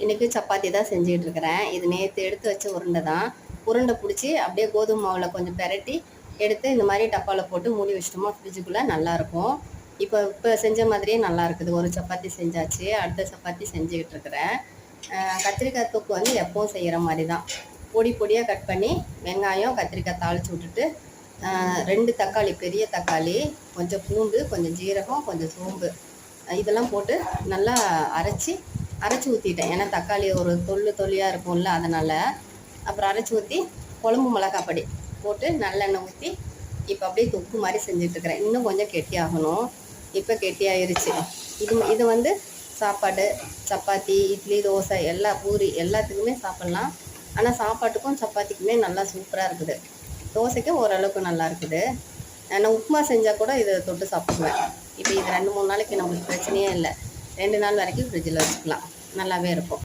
இன்றைக்கி சப்பாத்தி தான் செஞ்சுக்கிட்டு இருக்கிறேன். இது நேற்று எடுத்து வச்ச உருண்டை தான். உருண்டை பிடிச்சி அப்படியே கோதுமை மாவில் கொஞ்சம் பெரட்டி எடுத்து இந்த மாதிரி டப்பாவில் போட்டு மூடி வச்சிட்டோமா ஃப்ரிட்ஜுக்குள்ளே நல்லாயிருக்கும். இப்போ செஞ்ச மாதிரியே நல்லா இருக்குது. ஒரு சப்பாத்தி செஞ்சாச்சு, அடுத்த சப்பாத்தி செஞ்சுக்கிட்டு இருக்கிறேன். கத்திரிக்காய் தொக்கு வந்து எப்பவும் செய்கிற மாதிரி தான். பொடி பொடியாக கட் பண்ணி வெங்காயம் கத்திரிக்காய் தாளித்து விட்டுட்டு 2 தக்காளி, பெரிய தக்காளி, கொஞ்சம் பூண்டு, கொஞ்சம் ஜீரகம், கொஞ்சம் சோம்பு இதெல்லாம் போட்டு நல்லா அரைச்சி ஊற்றிட்டேன். ஏன்னா தக்காளி ஒரு தொல்லியாக இருக்கும்ல, அதனால். அப்புறம் அரைச்சி ஊற்றி குழம்பு மிளகாப்பொடி போட்டு நல்லெண்ணெய் ஊற்றி இப்போ அப்படியே தொக்கு மாதிரி செஞ்சிட்ருக்கிறேன். இன்னும் கொஞ்சம் கெட்டியாகணும். இப்போ கெட்டியாயிருச்சு. இது வந்து சாப்பாடு, சப்பாத்தி, இட்லி, தோசை, பூரி எல்லாத்துக்குமே சாப்பிட்லாம். ஆனால் சாப்பாட்டுக்கும் சப்பாத்திக்குமே நல்லா சூப்பராக இருக்குது. தோசைக்கும் ஓரளவுக்கு நல்லா இருக்குது. நான் உப்புமா செஞ்சால் கூட இதை தொட்டு சாப்பிடுவேன். இப்போ இது 2-3 நாளைக்கு நம்மளுக்கு பிரச்சனையே இல்லை. 2 நாள் வரைக்கும் ஃப்ரிட்ஜில் வச்சுக்கலாம். நல்லாவே இருக்கும்.